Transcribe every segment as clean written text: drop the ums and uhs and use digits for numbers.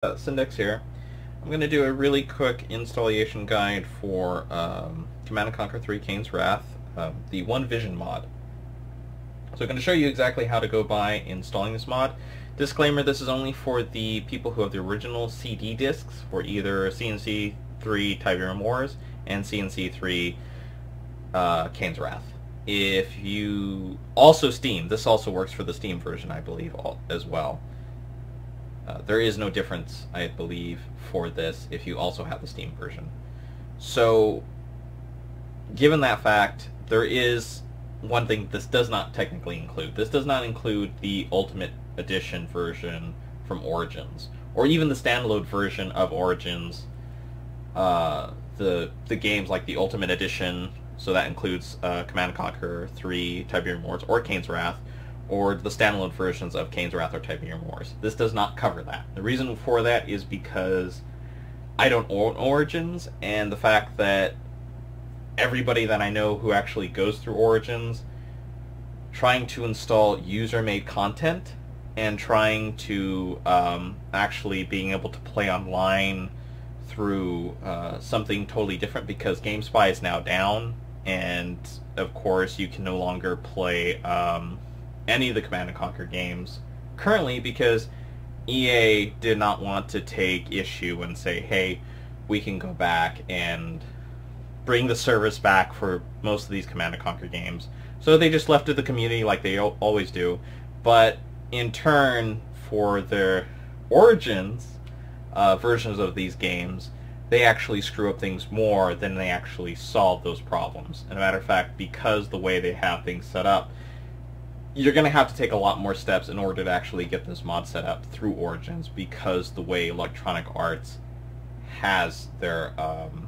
Syndex here. I'm going to do a really quick installation guide for Command & Conquer 3 Kane's Wrath, the One Vision mod. So I'm going to show you exactly how to go by installing this mod. Disclaimer, this is only for the people who have the original CD discs for either C&C3 Tiberium Wars and C&C3 Kane's Wrath. If you... Also Steam. This also works for the Steam version, I believe, as well. There is no difference, I believe, for this if you also have the Steam version. So, given that fact, there is one thing this does not technically include. This does not include the Ultimate Edition version from Origins, or even the standalone version of Origins. The games like the Ultimate Edition, so that includes Command & Conquer 3, Tiberium Wars, or Kane's Wrath, or the standalone versions of Kane's Wrath or Tiberium Wars. This does not cover that. The reason for that is because I don't own Origins, and the fact that everybody that I know who actually goes through Origins, trying to install user-made content and trying to actually being able to play online through something totally different, because GameSpy is now down, and of course you can no longer play any of the Command & Conquer games currently, because EA did not want to take issue and say, hey, we can go back and bring the service back for most of these Command & Conquer games. So they just left it to the community like they always do. But in turn, for their Origins versions of these games, they actually screw up things more than they actually solve those problems. And a matter of fact, because the way they have things set up, you're going to have to take a lot more steps in order to actually get this mod set up through Origins, because the way Electronic Arts has their online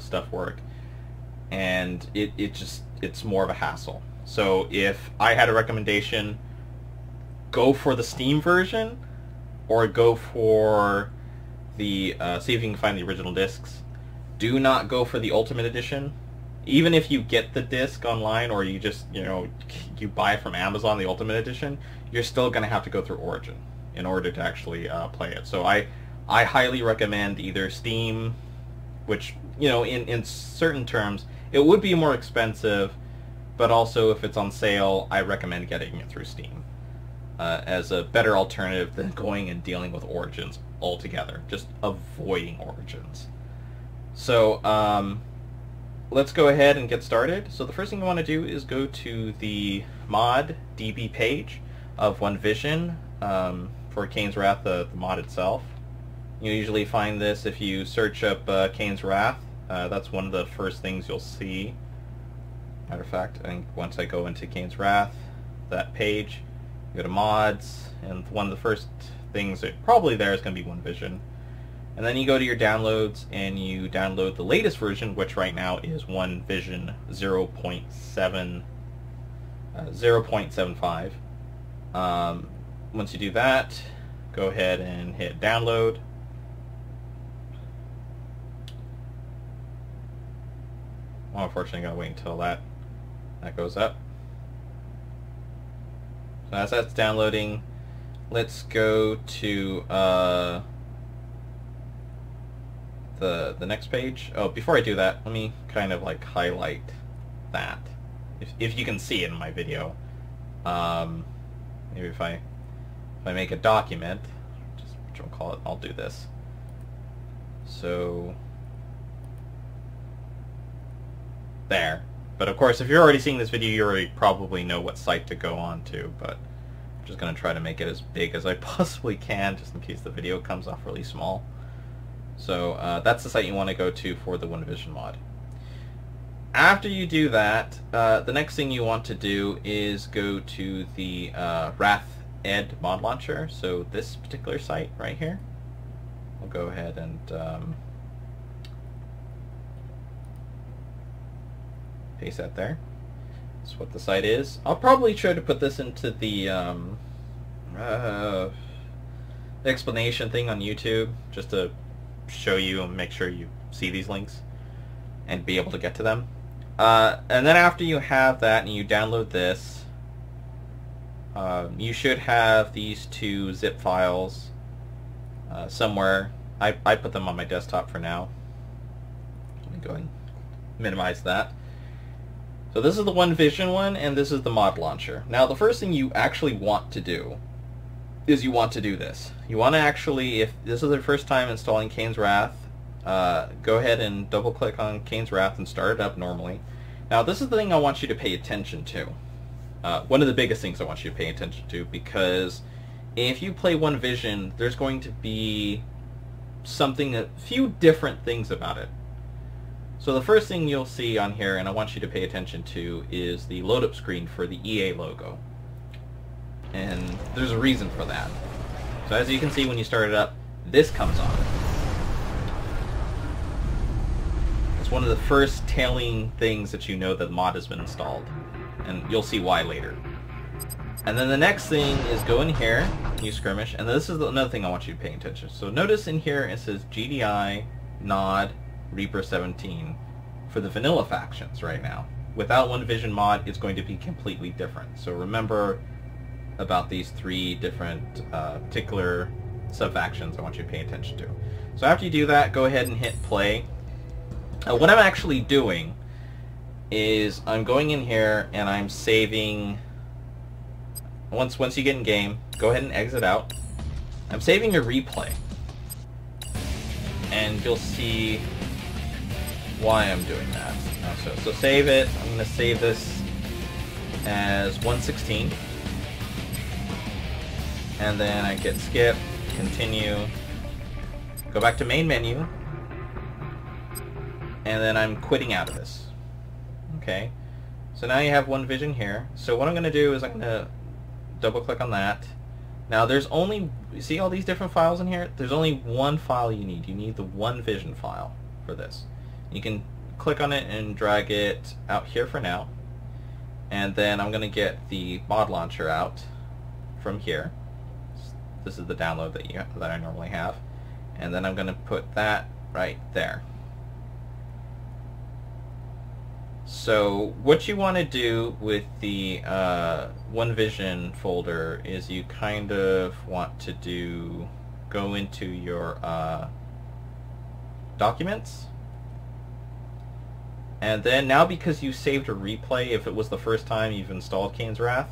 stuff work, and it's more of a hassle. So if I had a recommendation, go for the Steam version, or go for the see if you can find the original discs. Do not go for the Ultimate Edition. Even if you get the disc online, or you just, you buy from Amazon the Ultimate Edition, you're still going to have to go through Origin in order to actually play it. So I highly recommend either Steam, which, in certain terms, it would be more expensive, but also if it's on sale, I recommend getting it through Steam as a better alternative than going and dealing with Origins altogether, just avoiding Origins. So, let's go ahead and get started. So the first thing you want to do is go to the mod DB page of One Vision for Kane's Wrath, the mod itself. You usually find this if you search up Kane's Wrath. That's one of the first things you'll see. Matter of fact, I think once I go into Kane's Wrath, that page, you go to mods, and one of the first things that probably there is going to be One Vision. And then you go to your downloads and you download the latest version, which right now is One Vision 0.75. Once you do that, go ahead and hit download. Well, unfortunately, I gotta wait until that goes up. So as that's downloading, let's go to the next page. Oh, before I do that, let me kind of like highlight that, if you can see it in my video. Maybe if I make a document, just we'll call it, I'll do this. So there. But of course, if you're already seeing this video, you already probably know what site to go on to, but I'm just going to try to make it as big as I possibly can, just in case the video comes off really small. So that's the site you want to go to for the One Vision mod. After you do that, the next thing you want to do is go to the Wrath Ed mod launcher. So this particular site right here. I'll go ahead and paste that there. That's what the site is. I'll probably try to put this into the explanation thing on YouTube, just to show you and make sure you see these links and be able to get to them. And then after you have that and you download this, You should have these two zip files somewhere. I put them on my desktop for now. Let me go ahead and minimize that. So this is the One Vision one, and this is the mod launcher. Now the first thing you actually want to do is you want to do this. You want to actually, if this is the first time installing Kane's Wrath, go ahead and double click on Kane's Wrath and start it up normally. Now this is the thing I want you to pay attention to. One of the biggest things I want you to pay attention to, because if you play One Vision, there's going to be a few different things about it. So the first thing you'll see on here, and I want you to pay attention to, is the load up screen for the EA logo. And there's a reason for that. So as you can see when you start it up, this comes on. It's one of the first telling things that you know that the mod has been installed. And you'll see why later. And then the next thing is go in here, new skirmish, and this is another thing I want you to pay attention to. So notice in here it says GDI, Nod, Reaper 17 for the vanilla factions right now. Without One Vision mod, it's going to be completely different. So remember about these three different particular sub-factions I want you to pay attention to. So after you do that, go ahead and hit play. What I'm actually doing is I'm going in here and I'm saving. Once you get in game, go ahead and exit out. I'm saving a replay, and you'll see why I'm doing that. So save it. I'm going to save this as 116, and then I get skip, continue, go back to main menu, and then I'm quitting out of this. Okay, so now you have One Vision here. So what I'm going to do is I'm going to double click on that. Now there's only, you see all these different files in here? There's only one file you need. You need the One Vision file for this. You can click on it and drag it out here for now. And then I'm going to get the mod launcher out from here. This is the download that I normally have. And then I'm going to put that right there. So what you want to do with the One Vision folder is you kind of want to go into your documents, and then now because you saved a replay, if it was the first time you've installed Kane's Wrath,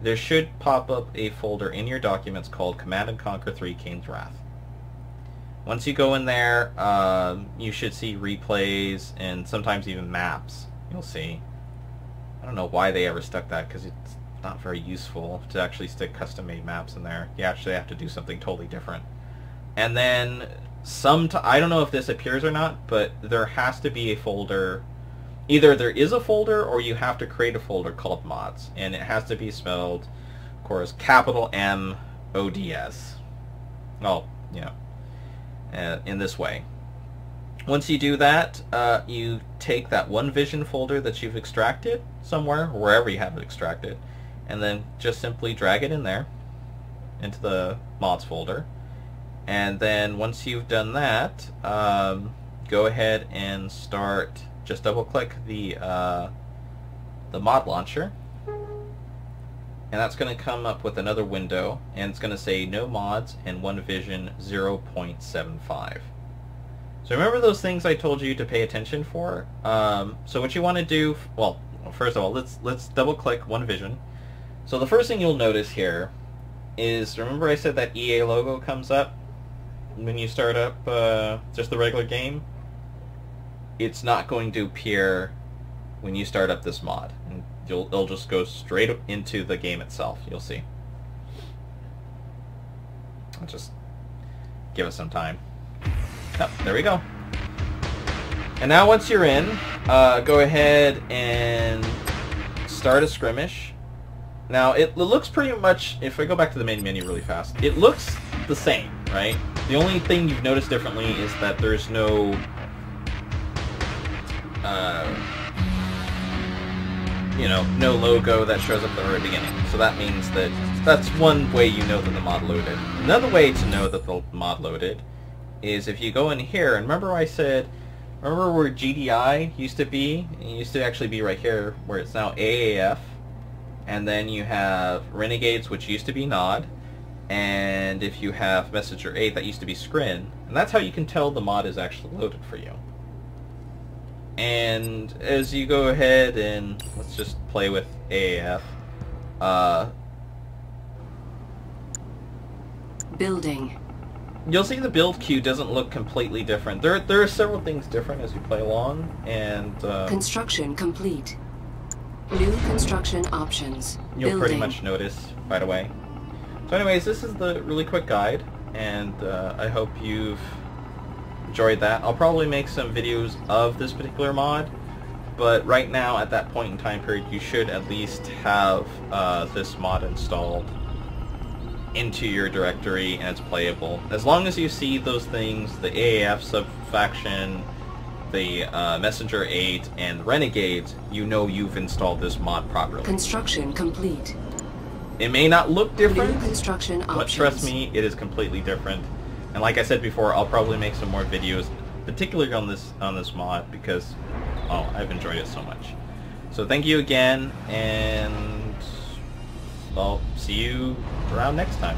there should pop up a folder in your documents called Command & Conquer 3 Kane's Wrath. Once you go in there, you should see replays and sometimes even maps. You'll see. I don't know why they ever stuck that, because it's not very useful to actually stick custom-made maps in there. You actually have to do something totally different. And then I don't know if this appears or not, but there has to be a folder. Either there is a folder or you have to create a folder called mods, and it has to be spelled, of course, capital M-O-D-S. Well, you know, in this way. Once you do that, you take that One Vision folder that you've extracted somewhere, wherever you have it extracted, and then just simply drag it in there into the mods folder. And then once you've done that, go ahead and start. Just double click the mod launcher, and that's going to come up with another window, and it's going to say no mods and One Vision 0.75. So remember those things I told you to pay attention for? So what you want to do, well, first of all, let's double click One Vision. So the first thing you'll notice here is, remember I said that EA logo comes up when you start up just the regular game? It's not going to appear when you start up this mod. And it'll just go straight into the game itself, you'll see. I'll just give it some time. Oh, there we go. And now once you're in, go ahead and start a skirmish. Now it looks pretty much, if I go back to the main menu really fast, it looks the same, right? The only thing you've noticed differently is that there's no no logo that shows up at the very beginning. So that means that that's one way you know that the mod loaded. Another way to know that the mod loaded is if you go in here, and remember I said, remember where GDI used to be? It used to actually be right here, where it's now AAF. and then you have Renegades, which used to be Nod, and if you have Messenger 8, that used to be Scrin, and that's how you can tell the mod is actually loaded for you. And as you go ahead and let's just play with AAF, building. You'll see the build queue doesn't look completely different. There are several things different as you play along, and construction complete. New construction options. You'll pretty much notice right away. So anyways, this is the really quick guide, and I hope you've enjoyed that. I'll probably make some videos of this particular mod, but right now at that point in time period you should at least have this mod installed into your directory and it's playable. As long as you see those things, the AAF subfaction, the Messenger 8, and Renegades, you know you've installed this mod properly. Construction complete. It may not look different, New construction but options. trust me, it is completely different. And like I said before, I'll probably make some more videos, particularly on this mod, because I've enjoyed it so much. So thank you again, and I'll see you around next time.